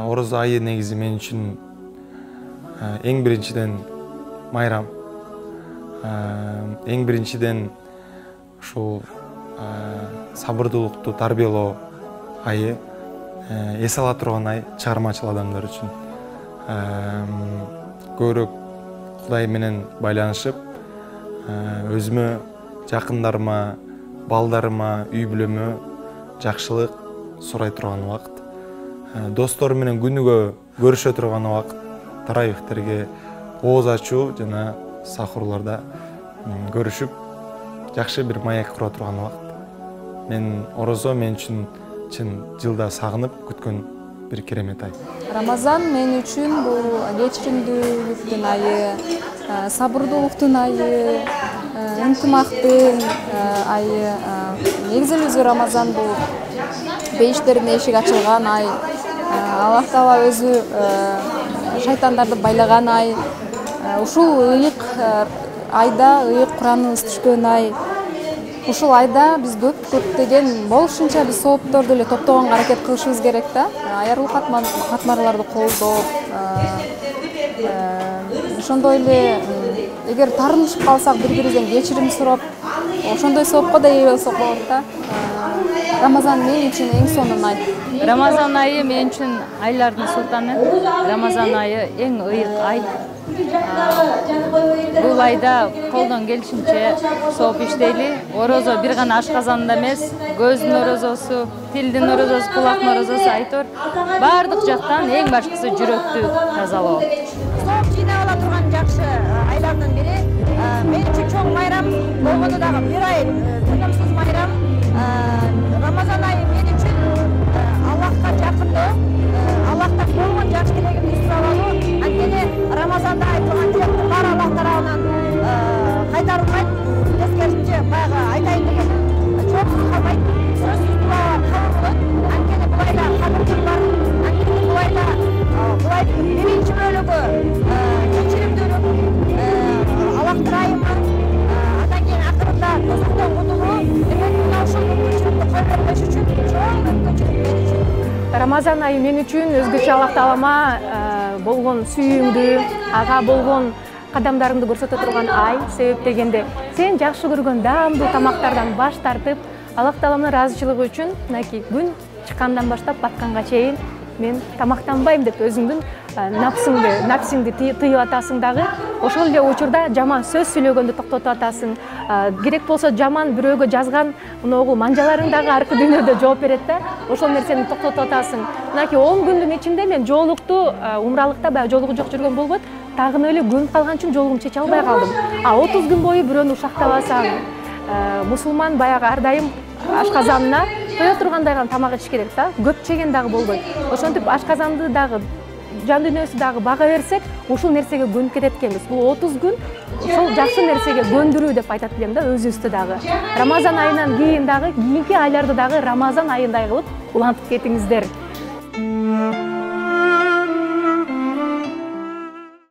Ороз айы негизи мен үчүн эң биринчиден майрам. Эң биринчиден ушул сабырдуулукту тарбиялоо айы, эс ала турган ай чыгармачыл адамдар үчүн. Көбүрөөк Кудай менен байланышып, өзүмө, жакындарыма, балдарыма, үй бүлөмө жакшылык сурай турган убакыт. Достор менен күнүгө көрүшө турган убакыт, тарайбектерге ооз ачуу жана сахурларда көрүшүп, жакшы бир маяк кура турган убакыт. Мен орозо мен үчүн чын жылда сагынып күткөн бир керемет ай. Рамазан мен үчүн бул кечиримдүүлүктүн айы, сабырдуулуктун айы, ынтымактын айы. Негизи өзү Рамазан бул бейиштердин эшиги ачылган ай. Аллах Таала өзү шайтандарды байлаган ай. Ушул ыйык айда ыйык Кураныбыз түшкөн ай. Ушул айда биз көптөгөн болушунча биз соопторду эле топтогонго аракет кылышыбыз керек да. Аярлык катмарларды колдоп, ошондой эле эгер тарынышып калсак бири-бирибизден кечирим сурап, ошондой соопко да ээ болсок болот да. Рамазан мен үчүн эң сонун ай. Рамазан айы мен үчүн айлардын султаны. Рамазан айы эң ыйык ай. Бул айда колдон келишинче сооп иштейли. Орозо бир гана ашказанда эмес, көздүн орозосу, тилдин орозосу, кулактын орозосу айтор. Бардык жактан эң башкысы жүрөктү тазалоо. Сооп жыйнап ала турган жакшы айлардын бири. Мен үчүн чоң майрам болгону дагы бир ай тынымсыз майрам. Рамазан айы мен үчүн Аллахка жакындоо, Аллахтан болгон жакшы тилегимди сурап алуу. Анткени Рамазанда айтылган тилектин баары Аллах тарабынан кайтарылбайт. Тескерисинче баягы айтайын деген жоопсуз калбайт. Сөзсүз дуа кабыл болот. Анткени бул айда кадыр бар. Анткени бул айдын биринчи бөлүгү кечиримдүүлүк, Аллахтын айымы, андан кийин акырында тозоктон кутулуу. Демек мына ушул мүмкүнчүлүктү колдонбош үчүн чоң мүмкүнчүлүк мен үчүн. Рамазан айы мен үчүн өзгөчө Аллах Таалама болгон сүйүүңдү, ага болгон кадамдарыңды көрсөтө турган ай. Себеп дегенде сен жакшы көргөн даамдуу тамактардан баш тартып, Аллах Тааламдын ыраазычылыгы үчүн мынакей күн чыккандан баштап батканга чейин мен тамактанбайм деп өзүңдүн напсиңди тыйып атасың дагы. Ошол эле учурда жаман сөз сүйлөгөндү токтотуп атасың. Керек болсо жаман бирөөгө жазган могул манжаларың дагы аркы дүйнөдө жооп берет да. Ошол нерсени токтотуп атасың. Мынакей 10 күндүн ичинде мен жоолукту умралыкта баягы жоолугу жок жүргөн болбойт. Тагын эле көнүп калган үчүн жоолугумду чече албай калдым. 30 күн бою бирөөнү ушактабасаң, мусулман баягы ар дайым ашказанына тое тургандай гана тамак ич керек да. Көп жеген дагы болбойт. Ошентип ашказанды дагы жан дүйнөсү дагы бага берсек, ушул нерсеге көнүп кетет экенбиз. Бул 30 күн ошол жакшы нерсеге көндүрүү деп айтат элем да өзүбүздү дагы. Рамазан айынан кийин дагы кийинки айларды дагы Рамазан айындай кылып улантып кетиңиздер.